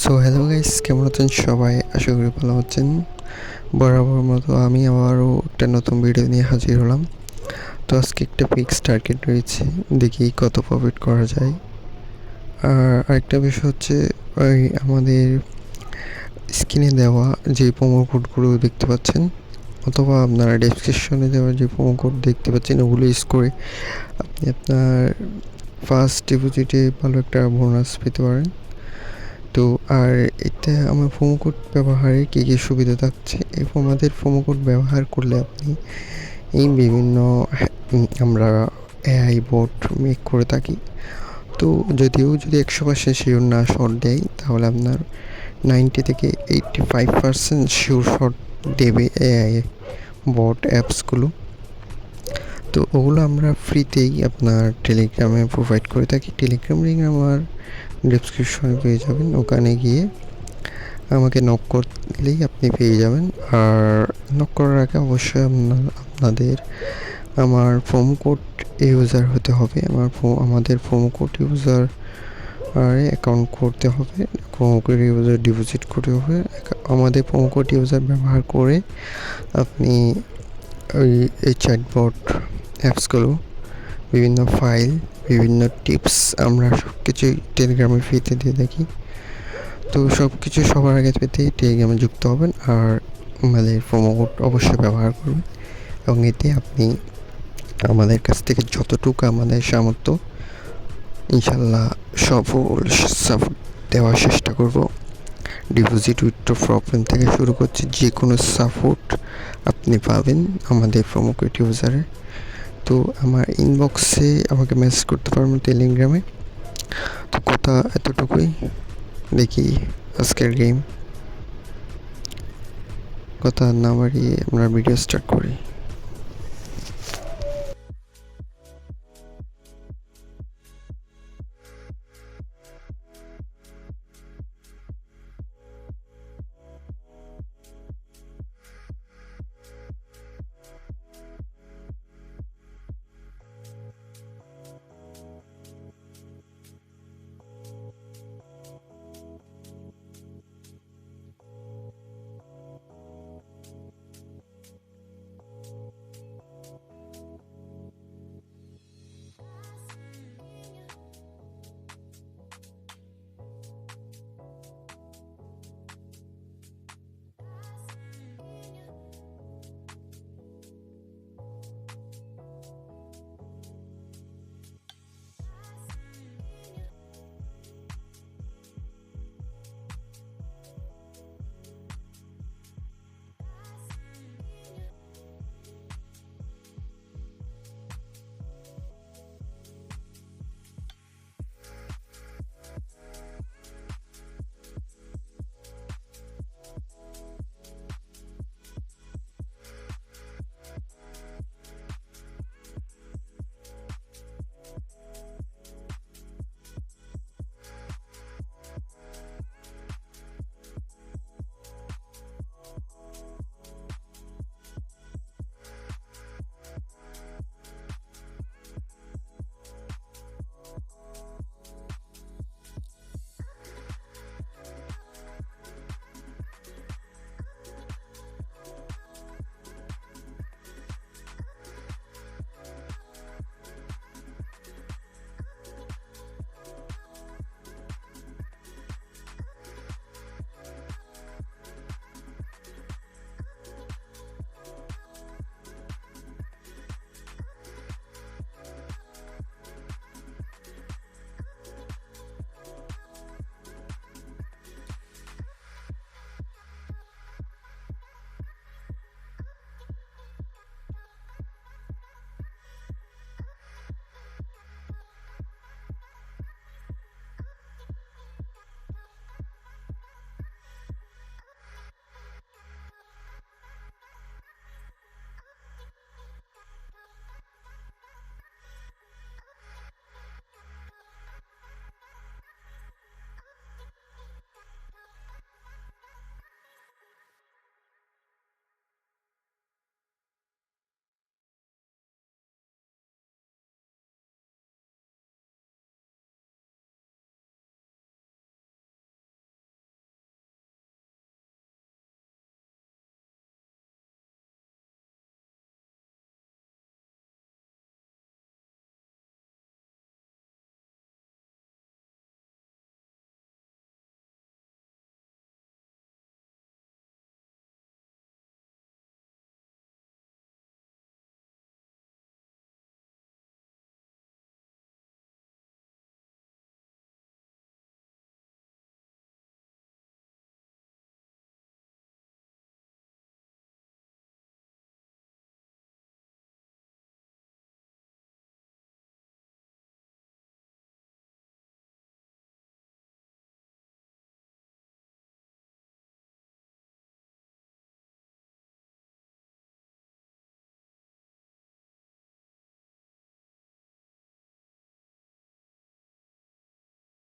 So hello guys, কেমন আছেন সবাই? আশা করি ভালো আছেন। বরাবর মতো আমি আবারও একটা নতুন ভিডিও নিয়ে হাজির হলাম। তো আজকে একটা ফিক্স টার্গেট রয়েছে, দেখি কত প্রফিট করা যায়। আর আরেকটা বিষয় হচ্ছে, ওই আমাদের স্ক্রিনে দেওয়া যে প্রোমো কোডগুলো দেখতে পাচ্ছেন, অথবা আপনারা ডেসক্রিপশনে দেওয়া যে প্রোমো কোড দেখতে পাচ্ছেন, ওগুলো ইউজ করে আপনি আপনার ফার্স্ট ডিপোজিটে ভালো একটা বোনাস পেতে পারেন। তো আর এতে আমার প্রোমো কোড ব্যবহারে কী কী সুবিধা থাকছে, আমাদের প্রোমো কোড ব্যবহার করলে আপনি এই বিভিন্ন আমরা এআই বোট মেক করে থাকি। তো যদি 100% শিওর না শর্ট দেয়, তাহলে আপনার 90 থেকে 85% শিওর শর্ট দেবে এআই বট অ্যাপসগুলো। তো ওগুলো আমরা ফ্রিতেই আপনার টেলিগ্রামে প্রোভাইড করে থাকি। টেলিগ্রাম লিঙ্ক আমার ডেসক্রিপশনে পেয়ে যাবেন, ওখানে গিয়ে আমাকে নক করলেই আপনি পেয়ে যাবেন। আর নক করার আগে অবশ্যই আপনাদের আমার প্রোমো কোড ইউজার হতে হবে। আমাদের প্রোমো কোড ইউজার আর অ্যাকাউন্ট করতে হবে, প্রোমো কোড ইউজার ডিপোজিট করতে হবে। আমাদের প্রোমো কোড ইউজার ব্যবহার করে আপনি এই চ্যাটবট অ্যাপসগুলো, বিভিন্ন ফাইল, বিভিন্ন টিপস আমরা সব কিছুই টেলিগ্রামে ফ্রিতে দিয়ে থাকি। তো সব কিছু সবার আগে পেতে টেলিগ্রামে যুক্ত হবেন, আর আমাদের প্রোমো কোড অবশ্যই ব্যবহার করবেন। এবং এতে আপনি আমাদের কাছ থেকে যতটুকু আমাদের সামর্থ্য, ইনশাল্লাহ সফল সাপোর্ট দেওয়ার চেষ্টা করব। ডিপোজিট উইথড্র প্রবলেম থেকে শুরু করছি, যে কোনো সাপোর্ট আপনি পাবেন আমাদের প্রোমো কোড ইউজারে। তো আমার ইনবক্সে আমাকে মেসেজ করতে পারবেন টেলিগ্রামে। তো কথা এতটুকুই, দেখি আজকের গেম কথা না বাড়িয়ে আমরা ভিডিও স্টার্ট করি।